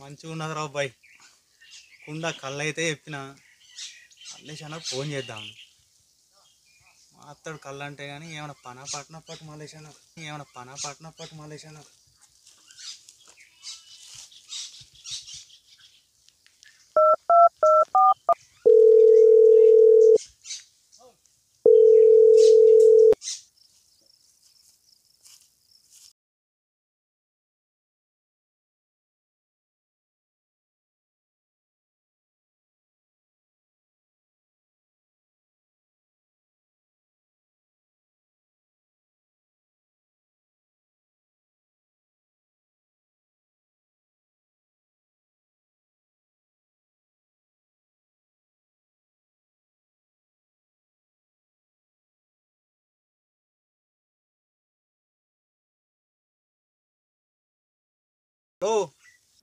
మంచిగా ఉన్నది రావు బాయ్. కుండ కళ్ళు అయితే చెప్పిన మల్లేశానికి ఫోన్ చేద్దాం. అత్తడు కళ్ళు అంటే కానీ ఏమైనా పనా పట్టినప్పటి మల్లేశానికి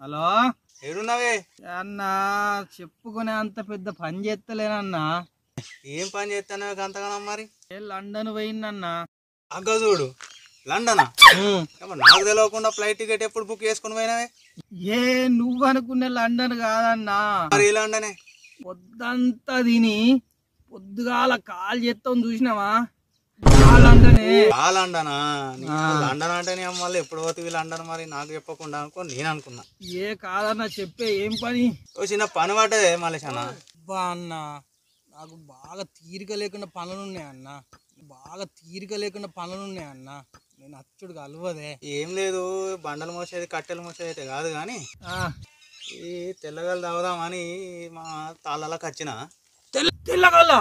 హలో ఏడున్నావే అన్న చెప్పుకునే అంత పెద్ద పని చేస్తలేనన్నా. ఏం పని చేస్తానో అంతగానో మరి. లండన్ పోయిందన్నా. అగ్గ చూడు లండనా? నాకు తెలియకుండా ఫ్లైట్ టికెట్ ఎప్పుడు బుక్ చేసుకుని పోయినావే? ఏ నువ్వు అనుకునే లండన్ కాదన్నా, మరి లండనే. పొద్దంతా తిని పొద్దుగాల కాల్ చేస్తాం చూసినావా, లండనే. లండనా? లండన్ అంటే మళ్ళీ ఎప్పుడు పోతుంది లండన్ మరి నాకు చెప్పకుండా అనుకో నేను అనుకున్నా. ఏ కాదన్నా చెప్పే ఏం పని? ఓ చిన్న పని పడ్డదే మలేషానా. బా అన్న నాకు బాగా తీరిక లేకుండా పనులున్నాయన్న, నేను అచ్చుడు కలవదే. ఏం లేదు, బండలు మోసేది కట్టెలు మోసేది అయితే కాదు కానీ ఈ తెల్లగలు తాగుదామని మా తాళ్ళకి వచ్చిన. తెల్లగల్ల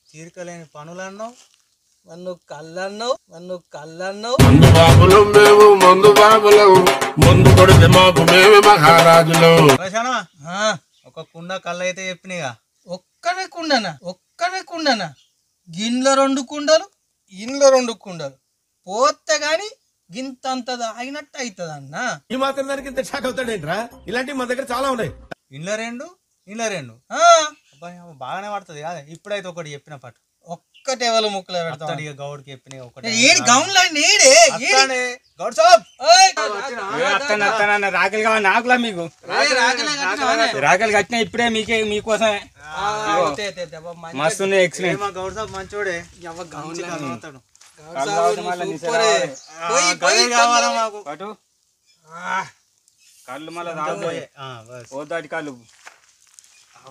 తీరిక లేని పనులు అన్నావు, నన్ను కళ్ళన్నావు. ఒక కుండ కళ్ళు అయితే చెప్పినగా. ఒక్కనే కుండనా? గిన్నెల 2 కుండలు, ఇంట్లో 2 కుండలు పోతే గాని గింతంత అయినట్టు అవుతుంది అన్న. ఈ మాత్రం దానికి ఇంత షాక్ అవుతాడేంట్రా? ఇలాంటివి మా దగ్గర చాలా ఉన్నాయి. ఇంట్లో రెండు బాగానే పడుతుంది కాదు. ఇప్పుడైతే ఒకటి చెప్పిన పట్టు ఒక్కటే వాళ్ళ ముక్కలు పెడతాడు. గౌడ్కి చెప్పిన ఒకటి రాకలు కావాలి నాకులా. మీకు రాకలు కట్టినా ఇప్పుడే మీకోసమే మస్తు ఎక్సలెంట్. మా గౌడ్ సాబ్ మంచోడే. కళ్ళు మళ్ళీ తాగుతాయి పోతాటి కళ్ళు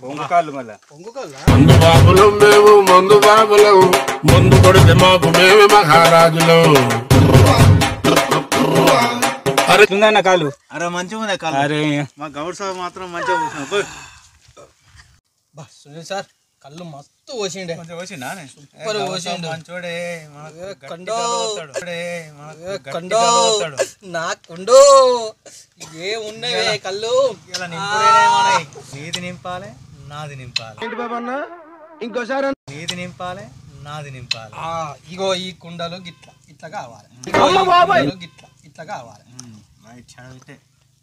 పొంగు కాళ్ళు మళ్ళా. మందు బాబులు మేము ముందు కొడితే మాకు మేమే మహారాజులు. అన్న కాళ్ళు అరే మంచిగా ఉంది కాళ్ళు. అరే మా గౌడ్ సాబ్ మాత్రం మంచిగా కూర్చున్నావు. సునీల్ సార్ కళ్ళు మస్తు పోసిండే. మంచోడే. నాకుండో ఏ ఉన్నాయే కళ్ళు. ఇలా నీది నింపాలి నాది నింపాలి. ఏంటి బాబా అన్న ఇంకోసారి? నీది నింపాలి నాది నింపాలి. ఇగో ఈ కుండలు ఇట్లా కావాలి.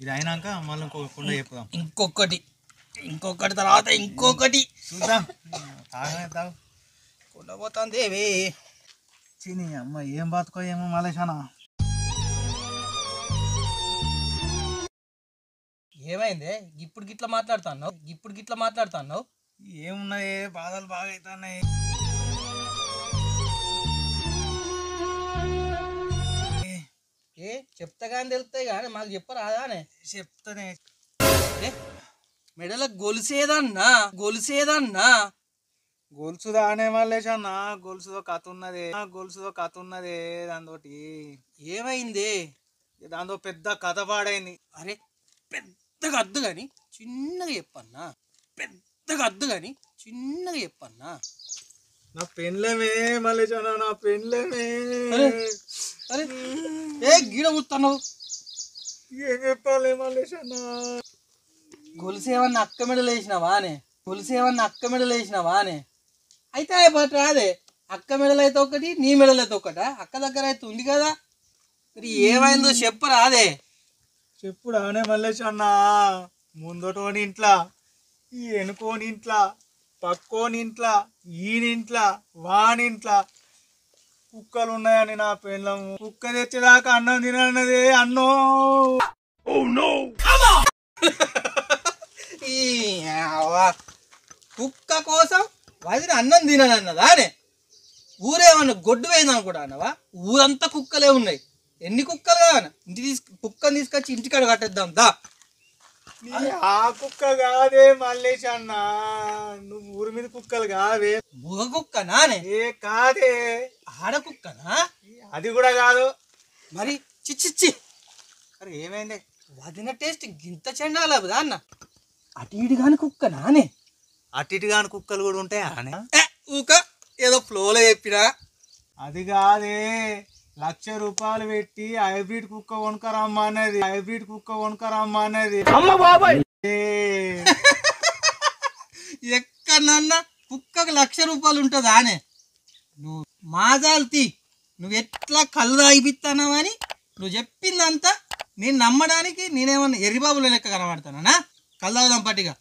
ఇది అయినాక మళ్ళీ ఇంకో కుండ చెప్పుదాం. ఇంకొకటి తర్వాత ఇంకొకటి చూద్దాం. తాగు కుండ పోతుంది ఏవి చిని అమ్మ ఏం బతుకో ఏమో మలేషానా. ఏమైంది ఇప్పుడు గిట్లా మాట్లాడుతున్నావు? ఏమున్నాయి బాధలు బాగా అవుతున్నాయి. చెప్తా కానీ తెలుస్తాయి కానీ మాకు చెప్పరాదానే? చెప్తానే. మెడల గొలుసేదన్నా గొలుసుదా అనే మలేషానా. గొలుసుదో కథ ఉన్నదే దాంతోటి. ఏమైంది? దాంతో పెద్ద కథ పాడైంది. అరే పెద్దగా అద్దు గాని చిన్నగా చెప్పన్నా. నా పెన్లేమే మలేషానా, నా పెన్లేమే. అరే ఏ గీడ కూర్చున్నావు? ఏం చెప్పాలి మలేషానా? గొలుసేమన్నా అక్క మెడలు వేసినావానే? అయితే అయిపోతుంది అదే. అక్క మెడలు అయితే ఒకటి, నీ మెడలు అయితే ఒకట. అక్క దగ్గర అయితే ఉంది కదా. మరి ఏమైందో చెప్పరాదే. చెప్పుడానే మల్లేష్ అన్న, ముందటోని ఇంట్లా, ఈ వెనుకోని ఇంట్లా, పక్కోని ఇంట్లా, ఈనింట్లా, వానింట్లా కుక్కలు ఉన్నాయని నా పెళ్ళము కుక్క తెచ్చేదాకా అన్నం తినన్నదే అన్నో. ఈ అవ్వ, కుక్క కోసం వదిన అన్నం తిననన్నదా అనే? ఊరేమన్నా గొడ్డు పోయిందని కూడా అన్నవా? ఊరంతా కుక్కలే ఉన్నాయి. ఎన్ని కుక్కలు కావనా? కుక్కని తీసుకొచ్చి ఇంటికాడ కట్టేద్దాం దా. ఆ కుక్క కాదే మల్లేష్ అన్న, నువ్వు ఊరి మీద కుక్కలు కావే. మగ కుక్కనానే? ఏ కాదే, ఆడ కుక్కనా? అది కూడా కాదు. మరి చిచ్చిచ్చి అరే ఏమైంది? వదిన టేస్ట్ గింత చెండాలదా అన్న? అటు ఇటు కాని కుక్కనానే? అటు ఇటు కాని కుక్కలు కూడా ఉంటాయా అని? ఊక ఏదో ఫ్లోలో చెప్పినా. అది కాదే, 1,00,000 రూపాయలు పెట్టి హైబ్రిడ్ కుక్క కొనుకరమ్మా అన్నది. హైబ్రిడ్ కుక్క కొనుకరమ్మా అన్నది. ఎక్కడన్నా కుక్కకు 1,00,000 రూపాయలు ఉంటుందా అనే? నువ్వు మాజాల్తీ, నువ్వు ఎట్లా కళ్ళు తాగిపిస్తానవని నువ్వు చెప్పిందంతా నేను నమ్మడానికి నేనేమన్నా ఎర్రిబాబుల లెక్క కనబడతానా? కళ్ళు తాగుదాం పట్టిగా.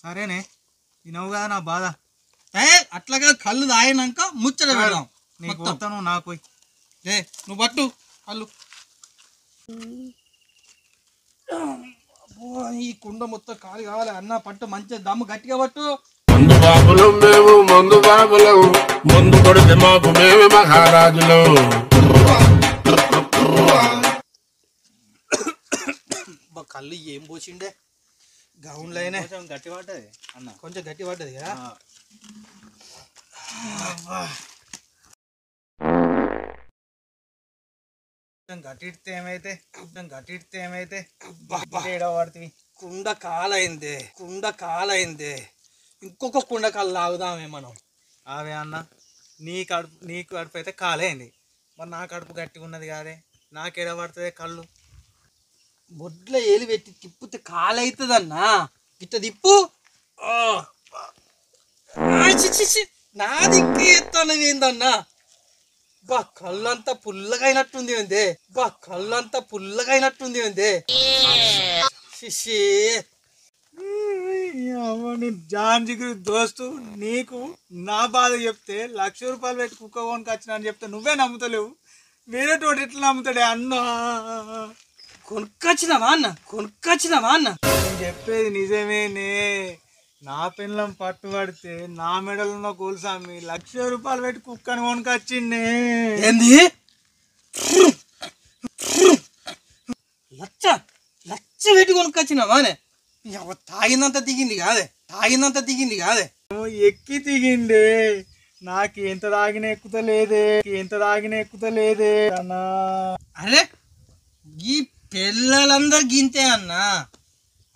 సరేనే, వినవు కదా నా బాధ. అట్లాగా కళ్ళు తాగినాక ముచ్చట పెడదాం. నీకు పోతాను నాకు. నువ్వు పట్టు కళ్ళు. ఈ కుండ మొత్తం ఖాళీ కావాలి అన్న. పట్టు, మంచిగా దమ్ము గట్టిగా పట్టు. మందు బాబులం మేము, మందు బాబులం, మందు కొడితే మాకు మేమే మహారాజులు. కళ్ళు ఏం పోసిండే గౌన్లో అయినా గట్టి పడ్డది అన్న, కొంచెం గట్టి పడ్డది కదా. గట్టిడితే ఏమైతే, గట్టిడితే ఏమైతే పడుతుంది. కుండ కాలైందే, కుండ కాలైందే. ఇంకొక కుండ కళ్ళు లాగుదామే మనం. అవే అన్న, నీ కడుపు అయితే కాలేంది, మరి నా కడుపు గట్టిగా ఉన్నది కాదే, నాకేడ పడుతుంది కళ్ళు? బొడ్లో ఏలు పెట్టి తిప్పితే కాలవుతుందన్నా. గిట్ట తిప్పు. నా దిక్కు ఎత్తన్నదేందన్నా? బా కళ్ళంతా పుల్లగా అయినట్టుంది ఏందే? బా కళ్ళంతా పుల్లగా అయినట్టుంది ఏందే? శిషి జాన్ జిగురు దోస్తు, నీకు నా బాధ చెప్తే 1,00,000 రూపాయలు పెట్టి కుక్క కొనుక వచ్చిన అని చెప్తే నువ్వే నమ్ముతలేవు. వేరే తోటి ఎట్లా నమ్ముతాడే అన్నా? కొనుక్కొచ్చినావా అన్న? కొనుక్కొచ్చినావా అన్న? నేను చెప్పేది నిజమేనే. నా పిల్లం పట్టుబడితే నా మెడలు ఉన్న గోల్సామి 1,00,000 రూపాయలు పెట్టి కుక్కని కొనుకొచ్చిండే. ఏంది? లచ్చ పెట్టి కొనుక్కొచ్చినావా అనే? తాగిందంతా దిగింది కాదే, తాగిందంతా దిగింది కాదే. ఎక్కి దిగిండే, నాకు ఎంత తాగిన ఎక్కుతలేదే అన్నా. అరే ఈ పిల్లలందరూ గింతే అన్నా.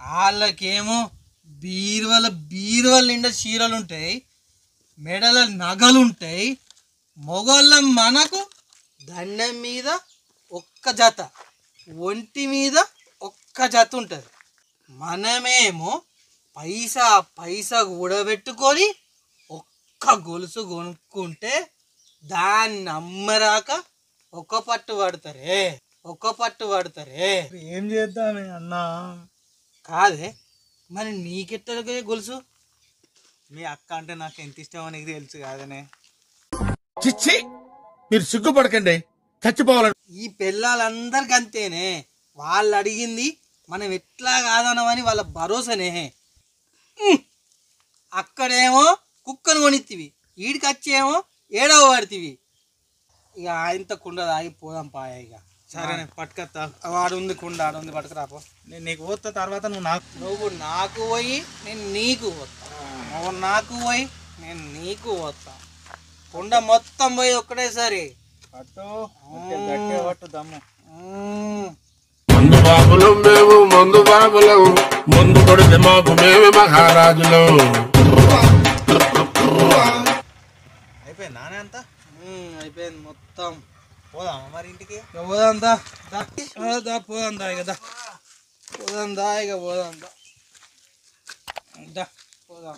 వాళ్ళకేమో బీరువల నిండా చీరలు ఉంటాయి, మెడల నగలు ఉంటాయి. మొగోళ్ళ మనకు దండం మీద ఒక్క జత, ఒంటి మీద ఒక్క జత ఉంటుంది. మనమేమో పైసా కూడబెట్టుకొని ఒక్క గొలుసు కొనుక్కుంటే దాన్ని అమ్మరాక ఒక్క పట్టు పడతారే. ఏం చేద్దామే అన్నా? కాదే, మరి నీకెట్టగే గొలుసు? మీ అక్క అంటే నాకు ఎంత ఇష్టమో నీకు తెలుసు కాదనే. చిచ్చి, మీరు సిగ్గుపడకండి, చచ్చిపోవాలని. ఈ పిల్లలందరికి అంతేనే. వాళ్ళు అడిగింది మనం ఎట్లా కాదనమని వాళ్ళ భరోసానే. అక్కడేమో కుక్కను కొనిత్తివి, ఈడికి వచ్చేమో ఏడవ పడుతుంది. ఇక ఆయనతో కుండ తాగి పోదాం పాయ. ఇక సరేనే, పట్టుకొస్తా. వాడు ఉంది కుండ, ఆడు ఉంది, పట్టుకురాపో. నేను నీకు పోతా, తర్వాత నువ్వు నాకు పోయి నేను నీకు పోతా, నువ్వు నాకు పోయి నేను నీకు పోతా. కుండ మొత్తం పోయి ఒక్కటేసారి పట్టు, గట్టిగా పట్టు దమ్ము. మందు బాబులం మేము, మందు బాబులం, మందు కొడితే మాకు మేమే మహారాజులు. అయిపోయింది నానే అంతా? అయిపోయింది మొత్తం. పోదామా మరి ఇంటికి? పోదాం దా, పోదాం దా, ఇక పోదాం దా. పోదాం.